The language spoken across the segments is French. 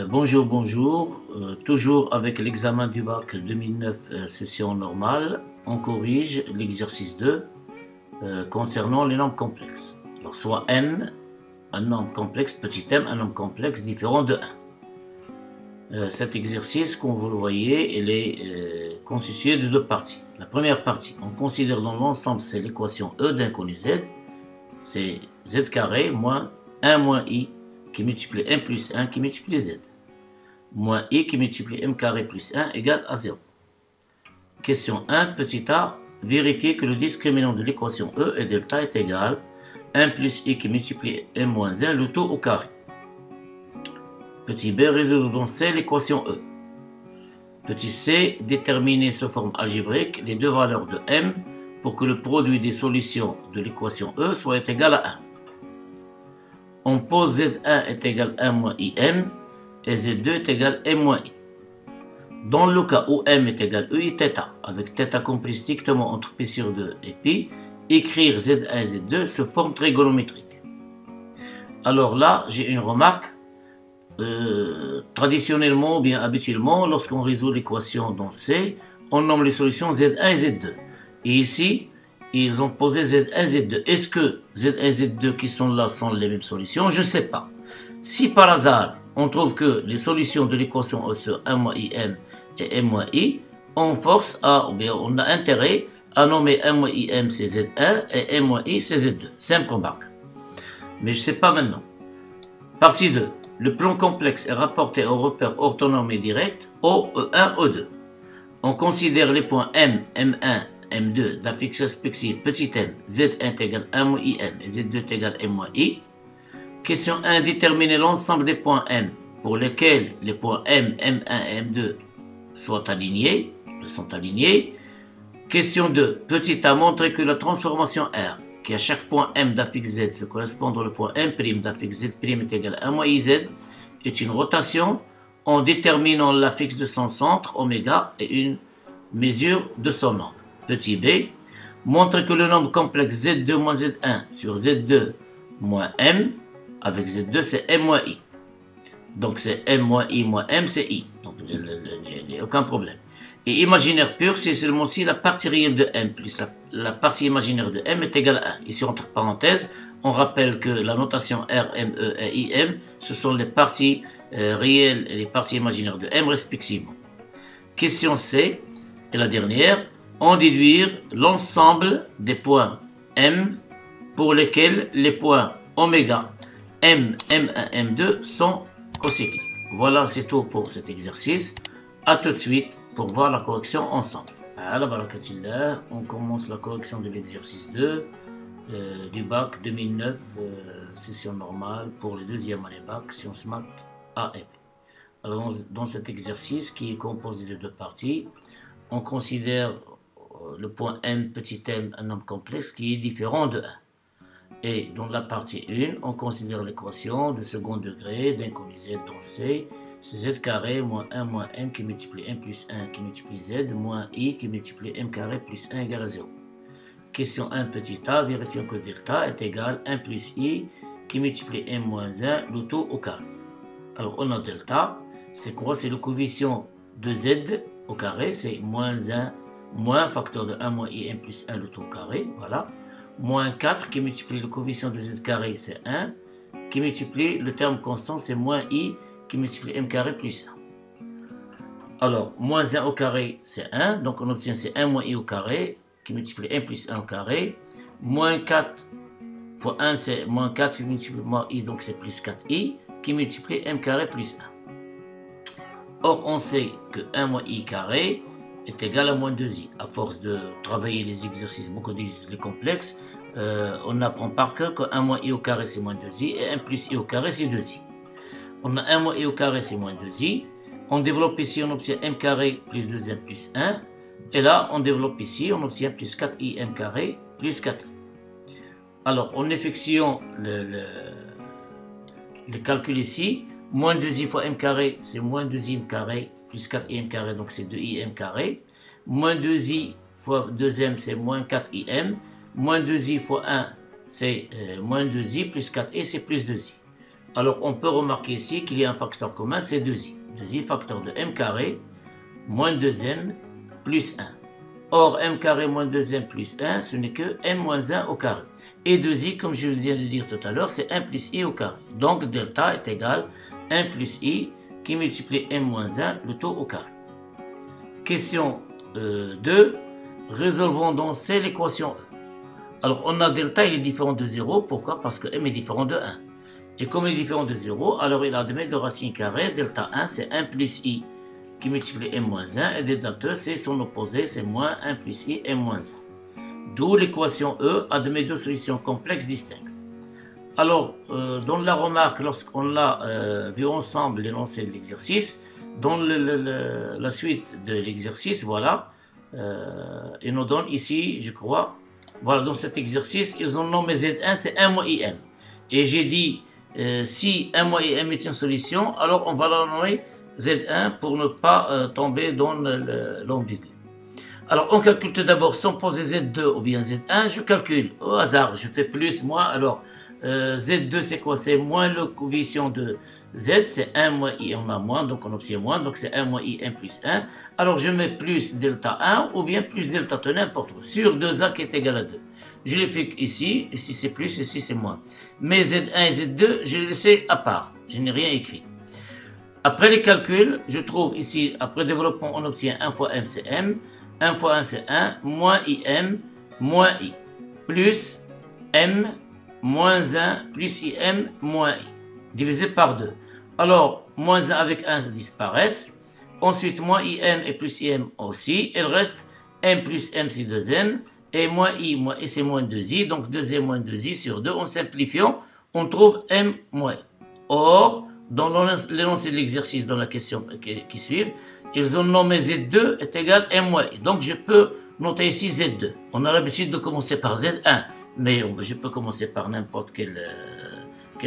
Bonjour, bonjour. Toujours avec l'examen du bac 2009, session normale, on corrige l'exercice 2 concernant les nombres complexes. Alors, soit m, un nombre complexe, petit m, un nombre complexe différent de 1. Cet exercice, comme vous le voyez, il est constitué de deux parties. La première partie, on considère dans l'ensemble, c'est l'équation E d'inconnu z, c'est z carré moins 1 moins i qui multiplie m plus 1 qui multiplie z, moins i qui multiplie m carré plus 1 égale à 0. Question 1, petit a, vérifier que le discriminant de l'équation E et delta est égal 1 plus i qui multiplie m moins 1, le tout au carré. Petit b, résoudre dans C l'équation E. Petit c, déterminer sous forme algébrique les deux valeurs de m pour que le produit des solutions de l'équation E soit égal à 1. On pose Z1 est égal à 1 moins IM et Z2 est égal à M moins I. Dans le cas où M est égal à EI θ, avec θ compris strictement entre π sur 2 et π, écrire Z1 et Z2 sous forme trigonométrique. Alors là, j'ai une remarque. Traditionnellement ou bien habituellement, lorsqu'on résout l'équation dans C, on nomme les solutions Z1 et Z2. Et ici, ils ont posé Z1, Z2. Est-ce que Z1 et Z2 qui sont là sont les mêmes solutions? Je ne sais pas. Si par hasard, on trouve que les solutions de l'équation E sur 1 moins IM et M moins I, on force à, ou bien on a intérêt à nommer 1 moins IM c'est Z1 et M moins I c'est Z2. Simple remarque. Mais je ne sais pas maintenant. Partie 2. Le plan complexe est rapporté au repère orthonorme et direct O, E1, E2. On considère les points M, M1, M2 d'affixe respective petit m, Z1 est égal à 1 moins IM et Z2 est égal à M moins I. Question 1, déterminer l'ensemble des points M pour lesquels les points M, M1 et M2 sont alignés. Question 2, petit a, montrer que la transformation R, qui à chaque point M d'affixe Z fait correspondre au point M' d'affixe Z' est égal à 1 moins IZ, est une rotation en déterminant l'affixe de son centre, oméga, et une mesure de son angle. Petit b, montre que le nombre complexe Z2 moins Z1 sur Z2 moins M, avec Z2 c'est M moins I. Donc c'est M moins I moins M, c'est I. Donc il n'y a aucun problème. Et imaginaire pur, c'est seulement si la partie réelle de M plus la partie imaginaire de M est égale à 1. Ici, entre parenthèses, on rappelle que la notation R, M, E et IM, ce sont les parties réelles et les parties imaginaires de M respectivement. Question C, et la dernière, en déduire l'ensemble des points M pour lesquels les points oméga, M, M1, M2 sont cocycliques. Voilà, c'est tout pour cet exercice. A tout de suite pour voir la correction ensemble. Alors, barakatillah, on commence la correction de l'exercice 2 du bac 2009, session normale pour les deuxième année bac, sciences maths A et B. Alors, dans cet exercice qui est composé de deux parties, on considère le point M, petit m, un nombre complexe qui est différent de 1. Et dans la partie 1, on considère l'équation de second degré d'inconnu z dans C, c'est z carré moins 1 moins m qui multiplie m plus 1 qui multiplie z moins i qui multiplie m carré plus 1 égale à 0. Question 1 petit a, vérifions que delta est égal à 1 plus i qui multiplie m moins 1, le tout au carré. Alors on a delta, c'est quoi? C'est le coefficient de z au carré, c'est moins 1 moins facteur de 1 moins i m plus 1 le tout au carré, voilà. Moins 4 qui multiplie le coefficient de z carré, c'est 1, qui multiplie le terme constant, c'est moins i qui multiplie m carré plus 1. Alors, moins 1 au carré, c'est 1, donc on obtient c'est 1 moins i au carré, qui multiplie m plus 1 au carré. Moins 4 fois 1, c'est moins 4 qui multiplie moins i, donc c'est plus 4i, qui multiplie m carré plus 1. Or, on sait que 1 moins i carré est égal à moins 2i. À force de travailler les exercices, beaucoup disent les complexes, on apprend par cœur que 1 moins i au carré, c'est moins 2i, et 1 plus i au carré, c'est 2i. On a 1 moins i au carré, c'est moins 2i. On développe ici, on obtient m carré plus 2m plus 1. Et là, on développe ici, on obtient plus 4i m carré plus 4. Alors, on effectue le calcul ici. Moins 2i fois m carré, c'est moins 2i m carré plus 4i m carré, donc c'est 2i m carré. Moins 2i fois 2m, c'est moins 4i m. Moins 2i fois 1, c'est moins 2i plus 4i, c'est plus 2i. Alors on peut remarquer ici qu'il y a un facteur commun, c'est 2i. 2i facteur de m carré moins 2m plus 1. Or m carré moins 2m plus 1, ce n'est que m moins 1 au carré. Et 2i, comme je viens de dire tout à l'heure, c'est 1 plus i au carré. Donc delta est égal à 1 plus i qui multiplie m moins 1, le tout au carré. Question 2. Résolvons donc c'est l'équation E. Alors on a delta, il est différent de 0. Pourquoi? Parce que m est différent de 1. Et comme il est différent de 0, alors il a admet de racine carrée. Delta 1, c'est 1 plus i qui multiplie m moins 1. Et delta 2, c'est son opposé, c'est moins 1 plus i m moins 1. D'où l'équation E admet deux solutions complexes distinctes. Alors, dans la remarque, lorsqu'on a vu ensemble l'énoncé de l'exercice, dans la suite de l'exercice, voilà, ils nous donnent ici, je crois, voilà, dans cet exercice, ils ont nommé Z1, c'est 1 moins IM. Et j'ai dit, si 1 moins IM est une solution, alors on va la nommer Z1 pour ne pas tomber dans l'ambigu. Alors, on calcule tout d'abord, sans poser Z2 ou bien Z1, je calcule au hasard, je fais plus, moins, alors Z2 c'est quoi? C'est moins le coefficient de Z, c'est 1 moins I, on a moins, donc on obtient moins, donc c'est 1 moins IM plus 1. Alors je mets plus delta 1 ou bien plus delta 2, n'importe quoi, sur 2A qui est égal à 2. Je les fais ici c'est plus, ici c'est moins. Mais Z1 et Z2, je les laisse à part, je n'ai rien écrit. Après les calculs, je trouve ici, après développement, on obtient 1 fois M c'est M, 1 fois 1 c'est 1, moins IM, moins I, plus M, moins 1 plus IM moins I, divisé par 2. Alors, moins 1 avec 1 disparaissent. Ensuite, moins IM et plus IM aussi. Il reste M plus M c'est 2M. Et moins I c'est moins 2I. Donc 2M moins 2I sur 2. En simplifiant, on trouve M moins I. Or, dans l'énoncé de l'exercice, dans la question qui suit, ils ont nommé Z2 est égal à M moins I. Donc je peux noter ici Z2. On a l'habitude de commencer par Z1. Mais je peux commencer par n'importe quelle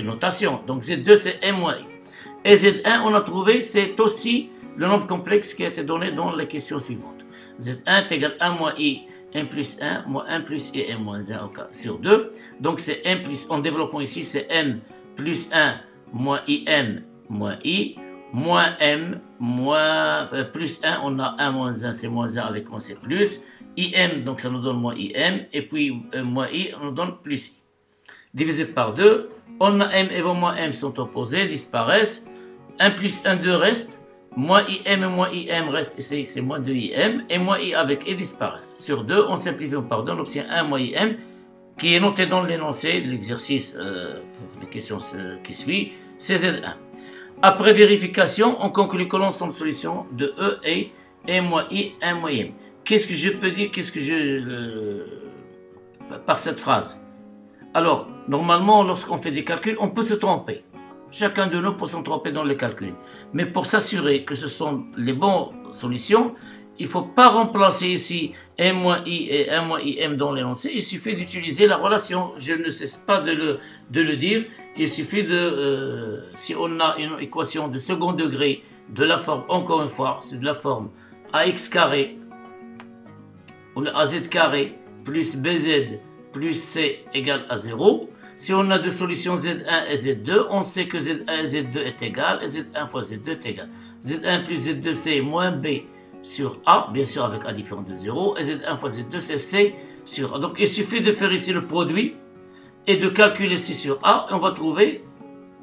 notation. Donc Z2 c'est M moins I. Et Z1 on a trouvé c'est aussi le nombre complexe qui a été donné dans les questions suivantes. Z1 est égal à 1 moins I, M plus 1, moins 1 plus I, M moins 1 sur 2. Donc c'est M plus, en développant ici c'est M plus 1 moins IM moins I, moins M moins plus 1, on a 1 moins 1 c'est moins 1 avec 1 c'est plus. IM, donc ça nous donne moins IM, et puis moins I, on nous donne plus I. Divisé par 2, on a M et moins M sont opposés, disparaissent, 1 plus 1, 2 reste, moins IM et moins IM reste, ici c'est moins 2 IM, et moins I avec I disparaissent. Sur 2, on simplifie par 2, on obtient 1 moins IM, qui est noté dans l'énoncé de l'exercice, les questions qui suivent, c'est Z1. Après vérification, on conclut que l'ensemble de solutions de E est M moins I, 1 moins IM. Qu'est-ce que je peux dire, par cette phrase? Alors, normalement, lorsqu'on fait des calculs, on peut se tromper. Chacun de nous peut se tromper dans les calculs. Mais pour s'assurer que ce sont les bonnes solutions, il ne faut pas remplacer ici M-I et 1 moins IM dans l'énoncé. Il suffit d'utiliser la relation. Je ne cesse pas de le dire. Il suffit de, si on a une équation de second degré de la forme, encore une fois, c'est de la forme AX carré, ou le AZ carré plus BZ plus C égale à 0. Si on a deux solutions Z1 et Z2, on sait que Z1 et Z2 est égal et Z1 fois Z2 est égal. Z1 plus Z2 c'est moins B sur A, bien sûr avec A différent de 0, et Z1 fois Z2 c'est C sur A. Donc il suffit de faire ici le produit et de calculer C sur A, et on va trouver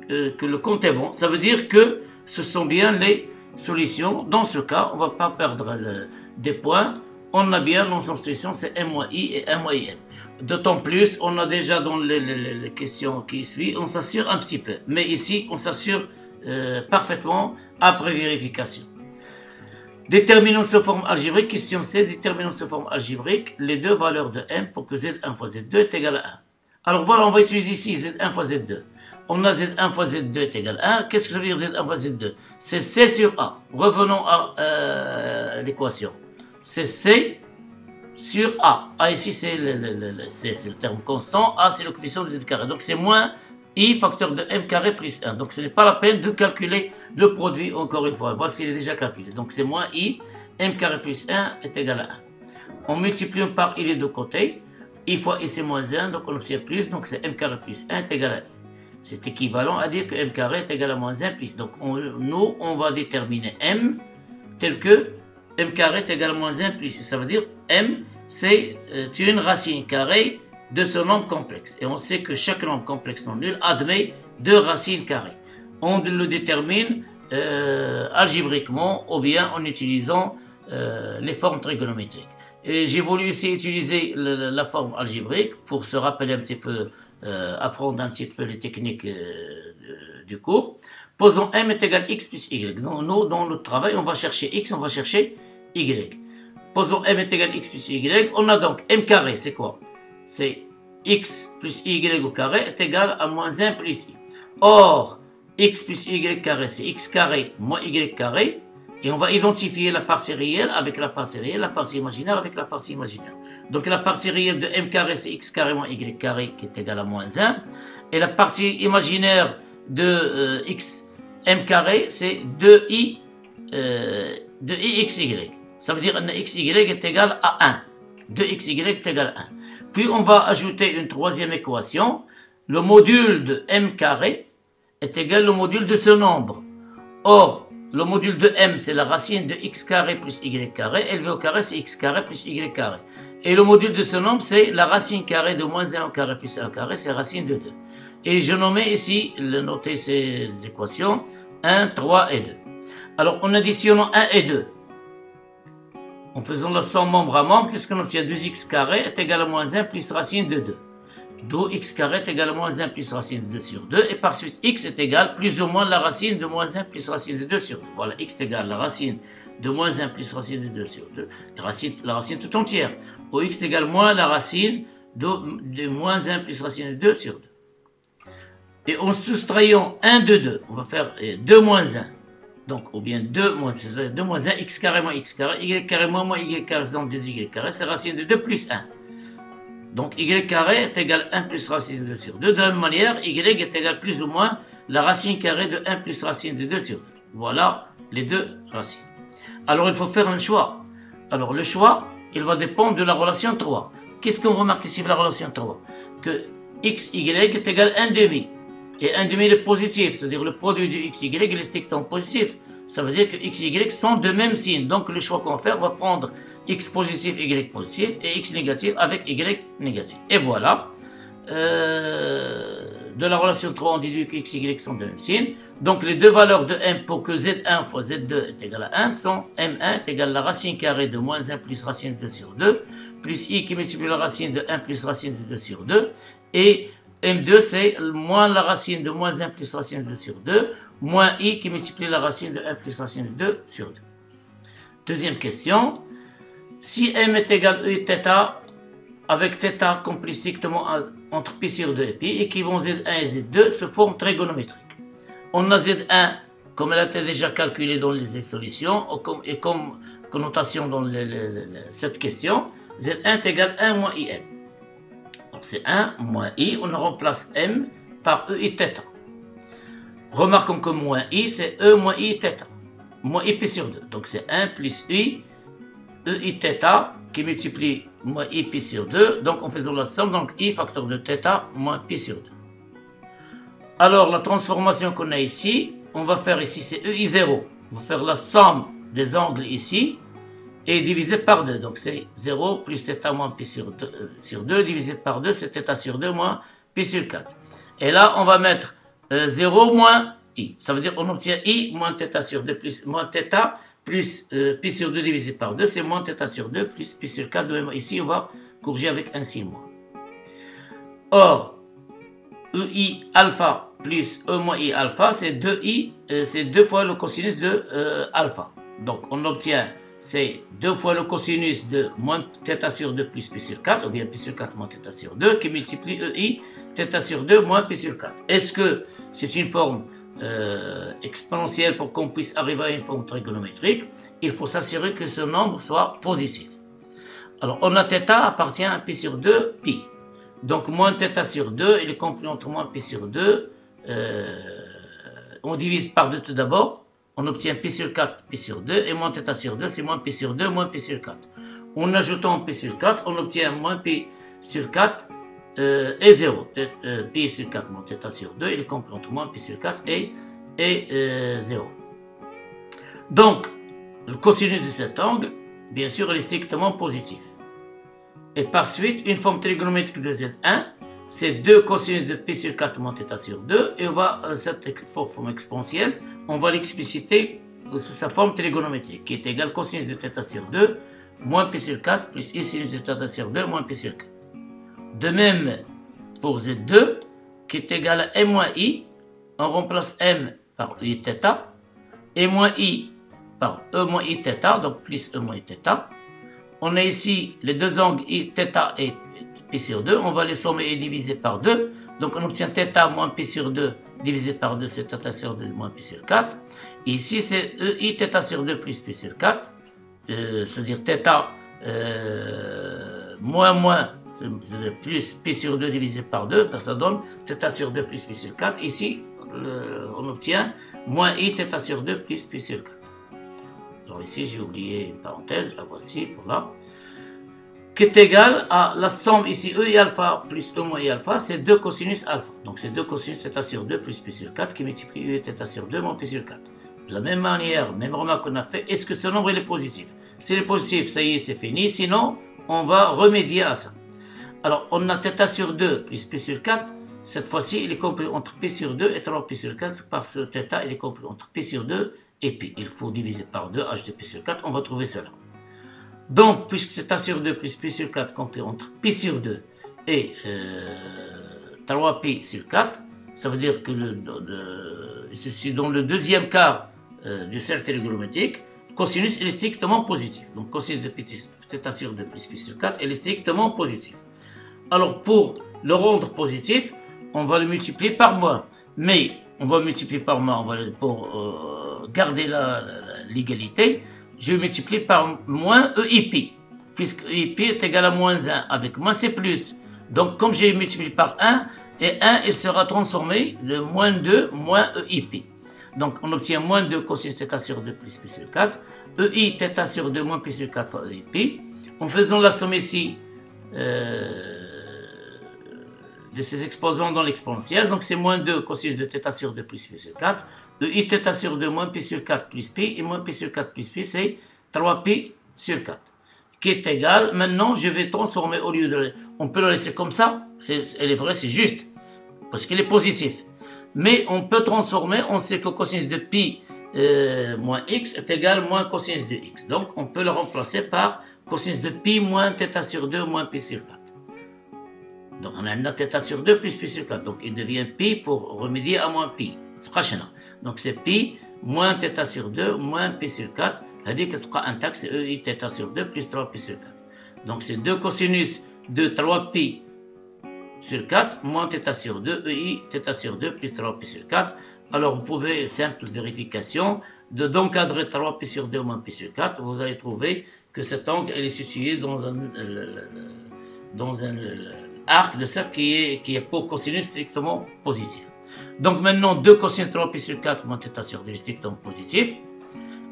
que le compte est bon. Ça veut dire que ce sont bien les solutions. Dans ce cas, on ne va pas perdre des points. On a bien l'ensemble de solutions, c'est M-I et M-IM. D'autant plus, on a déjà dans les questions qui suivent, on s'assure un petit peu. Mais ici, on s'assure parfaitement après vérification. Déterminons sous forme algébrique. Question C, déterminons sous forme algébrique les deux valeurs de M pour que Z1 fois Z2 est égal à 1. Alors voilà, on va utiliser ici Z1 fois Z2. On a Z1 fois Z2 est égal à 1. Qu'est-ce que ça veut dire Z1 fois Z2? C'est C sur A. Revenons à l'équation. C'est C sur A. A ici, c'est le terme constant. A, c'est le coefficient de Z carré. Donc, c'est moins I facteur de M carré plus 1. Donc, ce n'est pas la peine de calculer le produit encore une fois. Voici, il est déjà calculé. Donc, c'est moins I, M carré plus 1 est égal à 1. On multiplie par I les deux côtés. I fois I, c'est moins 1. Donc, on obtient plus. Donc, c'est M carré plus 1 est égal à 1. C'est équivalent à dire que m carré est égal à moins 1 plus. Donc nous, on va déterminer m tel que m carré est égal à moins 1 plus. Ça veut dire m, c'est une racine carrée de ce nombre complexe. Et on sait que chaque nombre complexe non nul admet 2 racines carrées. On le détermine algébriquement ou bien en utilisant les formes trigonométriques. Et j'ai voulu essayer d'utiliser la forme algébrique pour se rappeler un petit peu, apprendre un petit peu les techniques du cours. Posons m est égal à x plus y. Nous, dans le travail, on va chercher x, on va chercher y. Posons m est égal à x plus y. On a donc m carré, c'est quoi? C'est x plus y au carré est égal à moins 1 plus i. Or, x plus y carré, c'est x carré moins y carré. Et on va identifier la partie réelle avec la partie réelle, la partie imaginaire avec la partie imaginaire. Donc la partie réelle de m carré, c'est x carré moins y carré qui est égal à moins 1. Et la partie imaginaire de x m carré, c'est 2i xy. Ça veut dire que xy est égal à 1. 2xy est égal à 1. Puis on va ajouter une troisième équation. Le module de m carré est égal au module de ce nombre. Or, le module de m, c'est la racine de x carré plus y carré. Élevé au carré, c'est x carré plus y carré. Et le module de ce nombre, c'est la racine carrée de moins 1 au carré plus 1 au carré, c'est racine de 2. Et je nommais ici, noter ces équations, 1, 3 et 2. Alors, en additionnant 1 et 2, en faisant la somme membre à membre, qu'est-ce qu'on obtient? 2x carré est égal à moins 1 plus racine de 2. D'où x carré est égal à moins 1 plus racine de 2 sur 2. Et par suite, x est égal plus ou moins la racine de moins 1 plus racine de 2 sur 2. Voilà, x est égal la racine de moins 1 plus racine de 2 sur 2. La racine tout entière. Ou x est égal moins la racine de moins 1 plus racine de 2 sur 2. Et en soustrayant 1 de 2, on va faire 2 moins 1. Donc, ou bien 2 moins 1, x carré moins x carré, y carré moins y carré, c'est donc des y carré, c'est racine de 2 plus 1. Donc, y carré est égal à 1 plus racine de 2 sur 2. De la même manière, y est égal plus ou moins la racine carrée de 1 plus racine de 2 sur 2. Voilà les deux racines. Alors, il faut faire un choix. Alors, le choix, il va dépendre de la relation 3. Qu'est-ce qu'on remarque ici de la relation 3? Que x, y est égal à 1 demi. Et 1 demi est positif, c'est-à-dire le produit du x, y est strictement positif. Ça veut dire que x et y sont de même signe. Donc le choix qu'on va faire va prendre x positif, y positif et x négatif avec y négatif. Et voilà. De la relation 3, on déduit que x et y sont de même signe. Donc les deux valeurs de m pour que z1 fois z2 est égal à 1 sont m1 est égal à la racine carrée de moins 1 plus racine de 2 sur 2, plus i qui multiplie la racine de 1 plus racine de 2 sur 2. Et m2 c'est moins la racine de moins 1 plus racine de 2 sur 2, moins i qui multiplie la racine de 1 plus racine de 2 sur 2. Deuxième question. Si m est égal à θ, avec θ compris strictement entre pi sur 2 et pi, et qui vont z1 et z2 se forment trigonométriques. On a z1, comme elle a été déjà calculée dans les solutions, et comme connotation dans cette question, z1 est égal à 1 moins im. Donc c'est 1 moins i, on remplace m par e i θ. Remarquons que moins i, c'est e moins i θ. Moins i pi sur 2. Donc c'est 1 plus i, e i θ, qui multiplie moins i pi sur 2. Donc en faisant la somme, donc i facteur de θ moins pi sur 2. Alors la transformation qu'on a ici, on va faire ici, c'est ei0. On va faire la somme des angles ici et divisé par 2. Donc c'est 0 plus θ moins pi sur 2 divisé par 2, c'est θ sur 2 moins pi sur 4. Et là, on va mettre 0 moins i. Ça veut dire qu'on obtient i moins θ sur 2 plus moins θ plus pi sur 2 divisé par 2, c'est moins θ sur 2 plus pi sur 4. Ici, on va corriger avec un signe moins. Or, ei alpha plus e moins i alpha, c'est 2i, c'est 2 fois le cosinus de alpha. Donc, on obtient, c'est 2 fois le cosinus de moins θ sur 2 plus pi sur 4, ou bien pi sur 4 moins θ sur 2, qui multiplie ei θ sur 2 moins pi sur 4. Est-ce que c'est une forme exponentielle pour qu'on puisse arriver à une forme trigonométrique? Il faut s'assurer que ce nombre soit positif. Alors, on a θ appartient à pi sur 2, pi. Donc, moins θ sur 2, il est compris entre moins pi sur 2. On divise par 2 tout d'abord. On obtient pi sur 4, pi sur 2. Et moins θ sur 2, c'est moins pi sur 2, moins pi sur 4. En ajoutant pi sur 4, on obtient moins pi sur 4 est 0. Pi sur 4 moins θ sur 2, il est compris entre moins pi sur 4 et 0. Donc, le cosinus de cet angle, bien sûr, il est strictement positif. Et par suite, une forme trigonométrique de Z1, c'est 2 cosinus de pi sur 4 moins θ sur 2, et on va, cette forme exponentielle, on va l'expliciter sous sa forme trigonométrique, qui est égale cosinus de θ sur 2, moins pi sur 4, plus i sinus de θ sur 2, moins pi sur 4. De même, pour Z2, qui est égal à m moins i, on remplace m par i θ, et moins i par e moins i θ, donc plus e moins i θ. On a ici les deux angles i θ et pi sur 2, on va les sommer et diviser par 2, donc on obtient θ moins pi sur 2 divisé par 2, c'est θ sur 2 moins pi sur 4. Et ici c'est e i θ sur 2 plus pi sur 4, c'est-à-dire θ moins, c'est plus pi sur 2 divisé par 2, ça donne θ sur 2 plus pi sur 4. Ici, on obtient moins i θ sur 2 plus pi sur 4. Alors ici, j'ai oublié une parenthèse, la voici, voilà. Qui est égal à la somme ici, e i alpha plus e moins i alpha, c'est 2 cosinus alpha. Donc c'est 2 cosinus θ sur 2 plus pi sur 4 qui multiplie e θ sur 2 moins pi sur 4. De la même manière, même remarque qu'on a fait, est-ce que ce nombre il est positif? S'il est positif, ça y est, c'est fini. Sinon, on va remédier à ça. Alors, on a θ sur 2 plus pi sur 4. Cette fois-ci, il est compris entre pi sur 2 et 3 pi sur 4. Parce que θ, il est compris entre pi sur 2 et pi. Il faut diviser par 2, ajouter pi sur 4. On va trouver cela. Donc, puisque θ sur 2 plus pi sur 4 compris entre pi sur 2 et 3 pi sur 4, ça veut dire que c'est dans le deuxième quart du cercle trigonométrique, cosinus il est strictement positif. Donc cosinus de θ sur 2 plus pi sur 4, il est strictement positif. Alors pour le rendre positif, on va le multiplier par moins. Mais on va multiplier par moins, pour garder l'égalité, je vais multiplier par moins EIP. Puisque EIP est égal à moins 1. Avec moins c'est plus. Donc comme j'ai multiplié par 1, et 1 il sera transformé de moins 2 moins EIP. Donc, on obtient moins 2 cosinus θ sur 2 plus pi sur 4. EI θ sur 2 moins pi sur 4 fois EIP. En faisant la somme ici de ces exposants dans l'exponentielle. Donc, c'est moins 2 cosinus de θ sur 2 plus pi sur 4. EI θ sur 2 moins pi sur 4 plus pi. Et moins pi sur 4 plus pi, c'est 3 pi sur 4. Qui est égal. Maintenant, je vais transformer au lieu de... On peut le laisser comme ça. Elle est vraie, c'est juste. Parce qu'il est positif. Mais on peut transformer, on sait que cosinus de pi moins x est égal moins cosinus de x. Donc on peut le remplacer par cosinus de pi moins θ sur 2 moins pi sur 4. Donc on a θ sur 2 plus pi sur 4. Donc il devient pi pour remédier à moins pi. Donc c'est pi moins θ sur 2 moins pi sur 4. C'est-à-dire que ce sera intact, c'est e i θ sur 2 plus 3 pi sur 4. Donc c'est 2 cosinus de 3 pi sur 4, moins θ sur 2, EI θ sur 2, plus 3 pi sur 4. Alors vous pouvez, simple vérification, d'encadrer 3 pi sur 2 moins pi sur 4, vous allez trouver que cet angle est situé dans un arc de cercle qui est pour cosinus strictement positif. Donc maintenant, 2 cosinus 3 pi sur 4 moins θ sur 2 est strictement positif.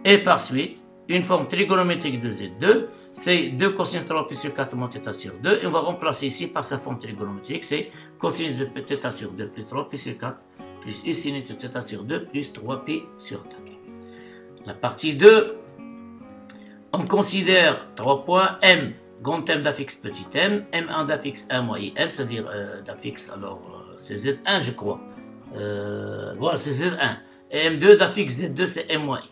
Et par suite, une forme trigonométrique de Z2, c'est 2 cosinus 3 pi sur 4 moins θ sur 2, et on va remplacer ici par sa forme trigonométrique, c'est cosinus de θ sur 2 plus 3 pi sur 4, plus i sinus de θ sur 2 plus 3 pi sur 4. La partie 2, on considère 3 points M, grand M d'affixe petit m, M1 d'affixe 1 moins IM, c'est-à-dire d'affixe, alors c'est Z1 je crois, voilà c'est Z1, et M2 d'affixe Z2 c'est M moins I.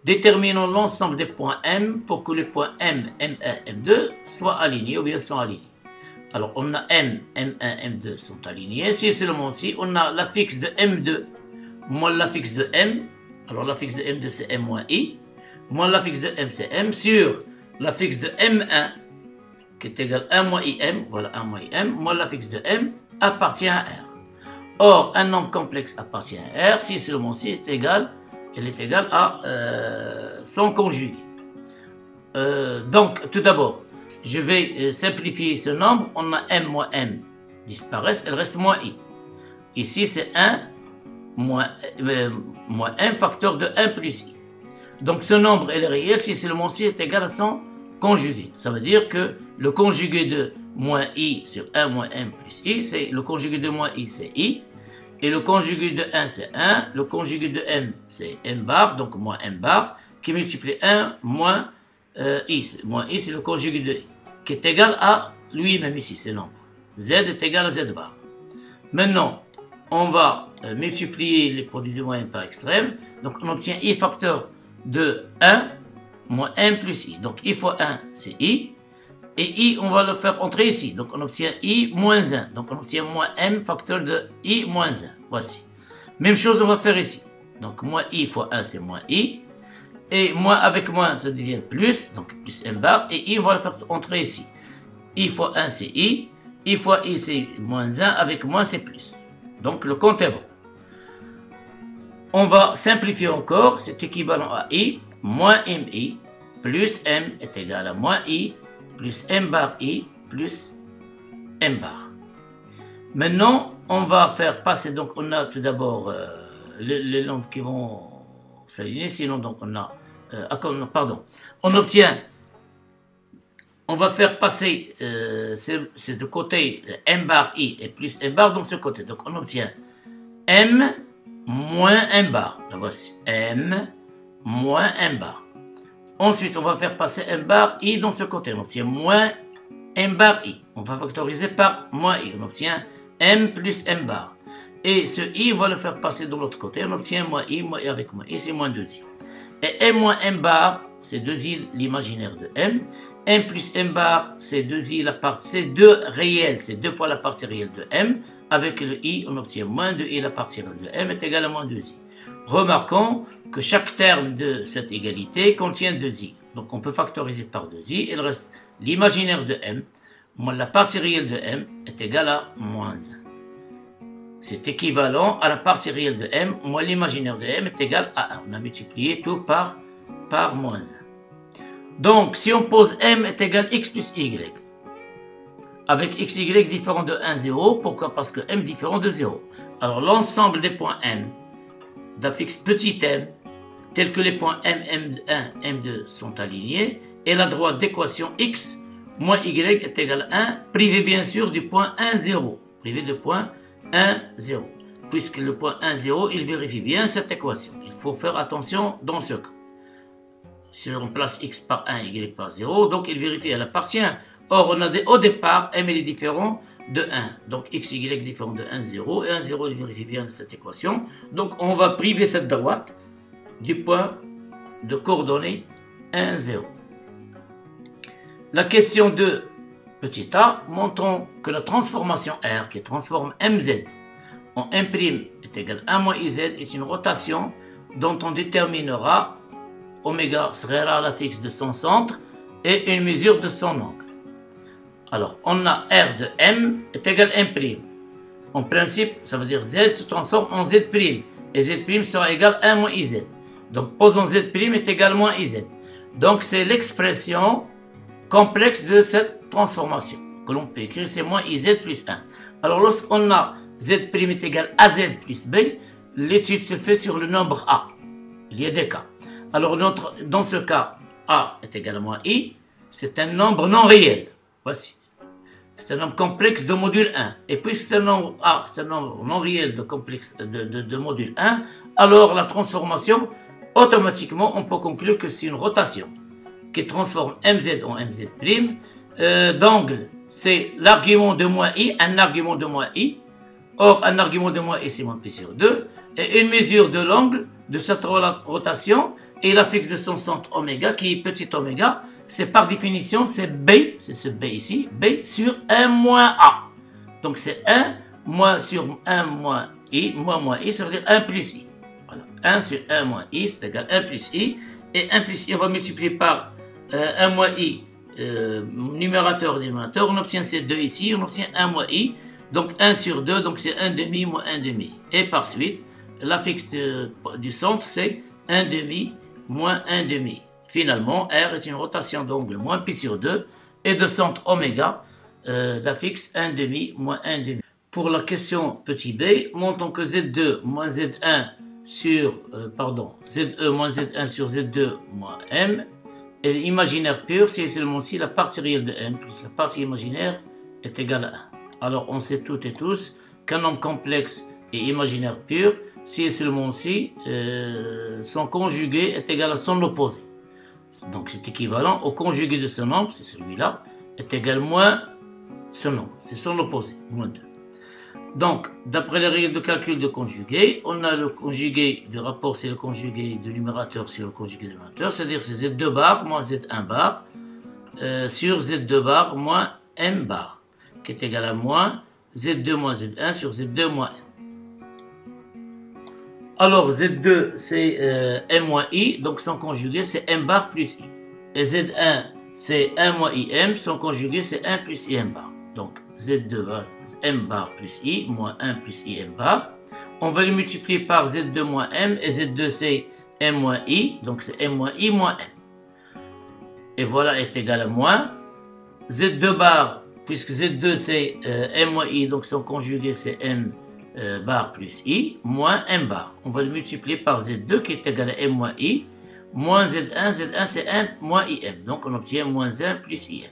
Déterminons l'ensemble des points M pour que les points M, M1, M2 soient alignés ou bien sont alignés. Alors on a M, M1, M2 sont alignés. Si seulement si on a l'affixe de M2 moins l'affixe de M, alors l'affixe de M2 c'est M moins I, moins l'affixe de M c'est M sur l'affixe de M1 qui est égal à 1 moins IM, voilà 1 moins IM, moins l'affixe de M appartient à R. Or un nombre complexe appartient à R si seulement si est égal, elle est égale à son conjugué. Donc, tout d'abord, je vais simplifier ce nombre. On a M moins M disparaissent, il reste moins I. Ici, c'est 1 moins M facteur de 1 plus I. Donc, ce nombre, elle est réel si seulement si est égal à son conjugué. Ça veut dire que le conjugué de moins I sur 1 moins M plus I, c'est le conjugué de moins I, c'est I. Et le conjugué de 1, c'est 1. Le conjugué de M, c'est M bar, donc moins M bar, qui multiplie 1 moins I. Moins I, c'est le conjugué de I, qui est égal à lui-même ici, c'est nombre. Z est égal à Z bar. Maintenant, on va multiplier les produits de moins M par extrême. Donc, on obtient I facteur de 1 moins M plus I. Donc, I fois 1, c'est I. Et I, on va le faire entrer ici. Donc, on obtient I moins 1. Donc, on obtient moins M facteur de I moins 1. Voici. Même chose, on va faire ici. Donc, moins I fois 1, c'est moins I. Et moins avec moins, ça devient plus. Donc, plus M bar. Et I, on va le faire entrer ici. I fois 1, c'est I. I fois I, c'est moins 1. Avec moins, c'est plus. Donc, le compte est bon. On va simplifier encore. C'est équivalent à I moins MI plus M est égal à moins I plus M bar I plus M bar. Maintenant, on va faire passer, donc on a tout d'abord les nombres qui vont s'aligner, sinon donc on a, pardon, on obtient, on va faire passer ces deux côtés, M bar I et plus M bar dans ce côté. Donc on obtient M moins M bar, la voici, M moins M bar. Ensuite, on va faire passer M bar I dans ce côté. On obtient moins M bar I. On va factoriser par moins I. On obtient M plus M bar. Et ce I, on va le faire passer de l'autre côté. On obtient moins I avec moins I, c'est moins 2I. Et M moins M bar, c'est 2I l'imaginaire de M. M plus M bar, c'est 2I la partie, c'est 2 réels, c'est 2 fois la partie réelle de M. Avec le I, on obtient moins 2I la partie réelle de M est égale à moins 2I. Remarquons que chaque terme de cette égalité contient 2i. Donc on peut factoriser par 2i. Il reste l'imaginaire de m, moins la partie réelle de m est égale à moins 1. C'est équivalent à la partie réelle de m, moins l'imaginaire de m est égal à 1. On a multiplié tout par moins 1. Donc si on pose m est égal à x plus y, avec xy différent de 1, 0, pourquoi? Parce que m différent de 0. Alors l'ensemble des points m d'affixe petit m, tels que les points M, M1, M2 sont alignés, et la droite d'équation x moins y est égal à 1, privé bien sûr du point 1, 0. Privé de point 1, 0. Puisque le point 1, 0, il vérifie bien cette équation. Il faut faire attention dans ce cas. Si on place x par 1, y par 0, donc il vérifie, elle appartient. Or, on a au départ, m est différent de 1. Donc, x, y est différent de 1, 0. Et 1, 0, il vérifie bien cette équation. Donc, on va priver cette droite du point de coordonnées 1, 0. La question de petit a, montrons que la transformation R, qui transforme mz en M' est égal à 1 moins iz, est une rotation dont on déterminera oméga sera la fixe de son centre et une mesure de son angle. Alors, on a R de M est égal à M'. En principe, ça veut dire Z se transforme en Z'. Et Z' sera égal à 1 moins IZ. Donc, posons Z' est égal à moins IZ. Donc, c'est l'expression complexe de cette transformation que l'on peut écrire, c'est moins IZ plus 1. Alors, lorsqu'on a Z' est égal à Z plus B, l'étude se fait sur le nombre A. Il y a des cas. Alors, dans ce cas, A est égal à moins I. C'est un nombre non réel. Voici. C'est un nombre complexe de module 1. Et puisque c'est un nombre A, c'est un nombre non réel de complexe de module 1, alors la transformation, automatiquement, on peut conclure que c'est une rotation qui transforme MZ en MZ'. D'angle, c'est l'argument de moins I, un argument de moins I. Or, un argument de moins I, c'est moins pi sur 2. Et une mesure de l'angle de cette rotation et la fixe de son centre oméga, qui est petit oméga, c'est par définition, c'est B, c'est ce B ici, B sur 1 moins A. Donc c'est 1 moins sur 1 moins I, moins I, ça veut dire 1 plus I. Voilà. 1 sur 1 moins I, c'est égal à 1 plus I. Et 1 plus I, on va multiplier par 1 moins I, numérateur, dénominateur. On obtient ces 2 ici, on obtient 1 moins I. Donc 1 sur 2, donc c'est 1 demi moins 1 demi. Et par suite, la fixe du centre, c'est 1 demi moins 1 demi. Finalement, R est une rotation d'angle moins pi sur 2 et de centre oméga d'affixe 1 demi moins 1 demi. Pour la question petit b, montrons que Z2 moins Z1 sur, ZE moins Z1 sur Z2 moins M est imaginaire pur si et seulement si la partie réelle de M plus la partie imaginaire est égal à 1. Alors on sait toutes et tous qu'un nombre complexe et imaginaire pur, si et seulement si son conjugué est égal à son opposé. Donc c'est équivalent au conjugué de ce nombre, c'est celui-là, est égal moins ce nombre, c'est son opposé, moins 2. Donc, d'après les règles de calcul de conjugué, on a le conjugué du rapport, c'est le conjugué de numérateur sur le conjugué de numérateur, c'est-à-dire c'est Z2 bar moins Z1 bar sur Z2 bar moins M bar, qui est égal à moins Z2 moins Z1 sur Z2 moins M. Alors, Z2, c'est M moins I, donc son conjugué, c'est M bar plus I. Et Z1, c'est 1 moins IM, son conjugué, c'est 1 plus IM bar. Donc, Z2 bar, M bar plus I, moins 1 plus IM bar. On va le multiplier par Z2 moins M, et Z2 c'est M moins I, donc c'est M moins I moins M. Et voilà est égal à moins Z2 bar, puisque Z2 c'est M moins I, donc son conjugué c'est M bar plus I, moins M bar. On va le multiplier par Z2 qui est égal à M moins I, moins Z1, Z1 c'est 1 moins IM, donc on obtient moins 1 plus IM.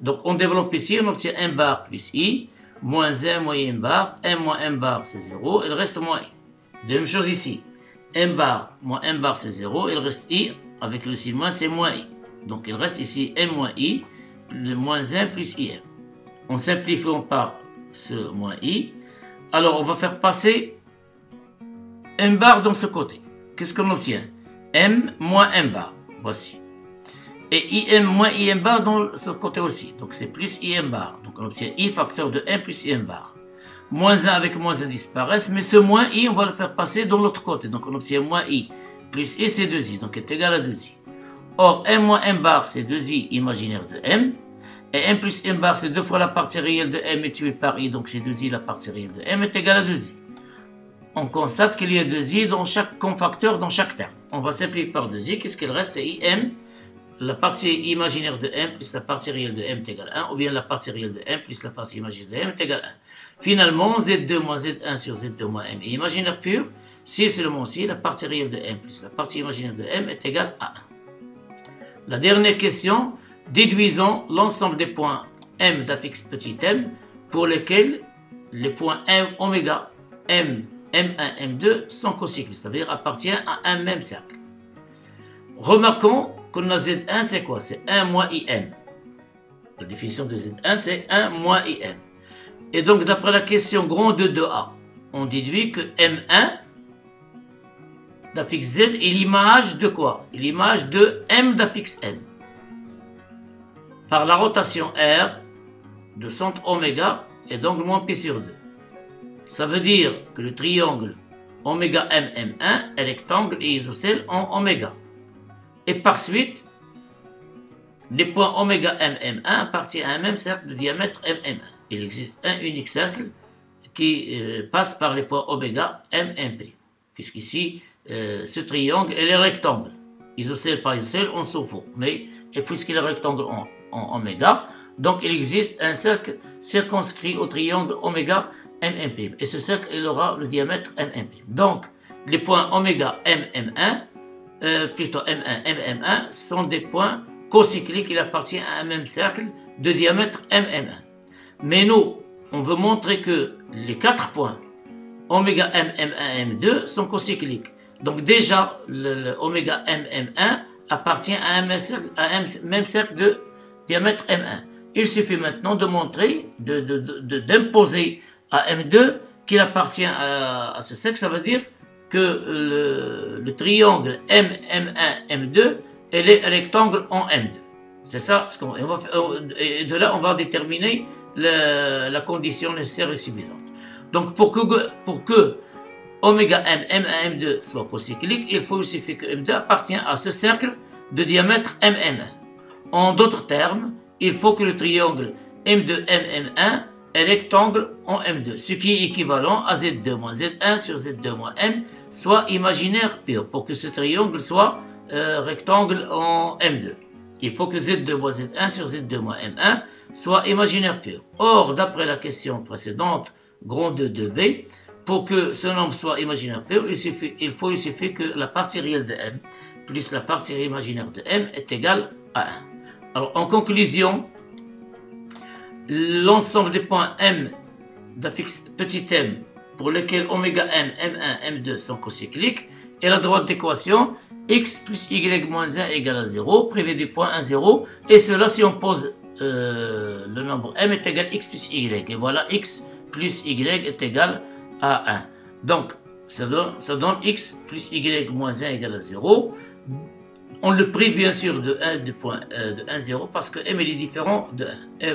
Donc on développe ici, on obtient M bar plus I, moins 1 moins M bar, M moins M bar c'est 0, et le reste moins I. De même chose ici, M bar moins M bar c'est 0, et le reste I, avec le signe moins c'est moins I. Donc il reste ici M moins I, le moins 1 plus IM. En simplifiant par ce moins I, alors on va faire passer M bar dans ce côté. Qu'est-ce qu'on obtient? M moins M bar, voici. Et IM moins IM bar dans ce côté aussi. Donc c'est plus IM bar. Donc on obtient I facteur de 1 plus IM bar. Moins 1 avec moins 1 disparaissent. Mais ce moins I, on va le faire passer dans l'autre côté. Donc on obtient moins I plus I, c'est 2I. Donc est égal à 2I. Or, M moins M bar, c'est 2I imaginaire de M. Et M plus M bar, c'est 2 fois la partie réelle de M multiplié par I. Donc c'est 2I, la partie réelle de M est égale à 2I. On constate qu'il y a 2I dans chaque comme facteur dans chaque terme. On va simplifier par 2I. Qu'est-ce qu'il reste? C'est IM. La partie imaginaire de M plus la partie réelle de M est égale à 1, ou bien la partie réelle de M plus la partie imaginaire de M est égale à 1. Finalement, Z2 moins Z1 sur Z2 moins M est imaginaire pur, si et seulement si la partie réelle de M plus la partie imaginaire de M est égale à 1. La dernière question, déduisons l'ensemble des points M d'affixe petit m pour lesquels les points M, oméga, M, M1, M2 sont cocycles, c'est-à-dire appartiennent à un même cercle. Remarquons qu'on a Z1, c'est quoi? C'est 1 moins IM. La définition de Z1, c'est 1 moins IM. Et donc, d'après la question grand de 2A, on déduit que M1 d'affixe Z est l'image de quoi? L'image de M d'affixe M. Par la rotation R de centre oméga et d'angle moins π sur 2. Ça veut dire que le triangle oméga M, M1 est rectangle et isocèle en oméga. Et par suite, les points oméga M, M1 appartiennent à un même cercle de diamètre MM1. Il existe un unique cercle qui passe par les points oméga M, M'. Puisqu'ici, ce triangle est rectangle. Isocèle par isocèle, on s'en fout. Mais puisqu'il est rectangle en oméga, donc il existe un cercle circonscrit au triangle oméga M, M'. Et ce cercle, il aura le diamètre MM'. Donc, les points oméga M, M1 plutôt M1, MM1 sont des points cocycliques, il appartient à un même cercle de diamètre MM1. Mais nous, on veut montrer que les 4 points oméga M, M1, M2 sont cocycliques. Donc déjà, le oméga M, M1 appartient à un même cercle de diamètre M1. Il suffit maintenant de montrer, d'imposer à M2 qu'il appartient à ce cercle, ça veut dire que le triangle M, M1, M2, elle est rectangle en M2. C'est ça ce qu'on va faire. Et de là, on va déterminer la condition nécessaire et suffisante. Donc, pour que oméga M, M1, M2 soit cocyclique, il suffit que M2 appartient à ce cercle de diamètre MM1. En d'autres termes, il faut que le triangle M2, MM1 est rectangle en M2, ce qui est équivalent à Z2 moins Z1 sur Z2 moins M, soit imaginaire pur, pour que ce triangle soit rectangle en M2. Il faut que Z2 moins Z1 sur Z2 moins M1 soit imaginaire pur. Or, d'après la question précédente, grand de 2b, pour que ce nombre soit imaginaire pur, il suffit que la partie réelle de M plus la partie imaginaire de M est égale à 1. Alors, en conclusion, l'ensemble des points M d'affixe petit m pour lesquels oméga m, m1, m2 sont cocycliques, et la droite d'équation x plus y moins 1 égale à 0, privé du point 1, 0, et cela si on pose le nombre m est égal à x plus y, et voilà x plus y est égal à 1. Donc, ça donne x plus y moins 1 égale à 0. On le prive bien sûr de 1 du point de 1, 0 parce que m est différent de 1. Et,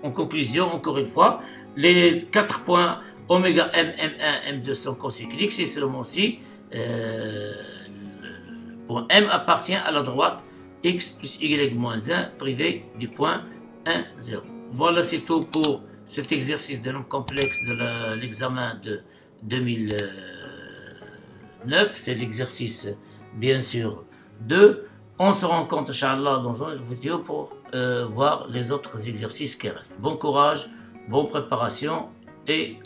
en conclusion, encore une fois, les 4 points oméga m, m1, m2 sont cocycliques, c'est seulement si le point m appartient à la droite x plus y moins 1 privé du point 1, 0. Voilà, c'est tout pour cet exercice de nombres complexes de l'examen de 2009. C'est l'exercice, bien sûr, 2. On se rencontre, Inch'Allah, dans une autre vidéo pour voir les autres exercices qui restent. Bon courage, bonne préparation et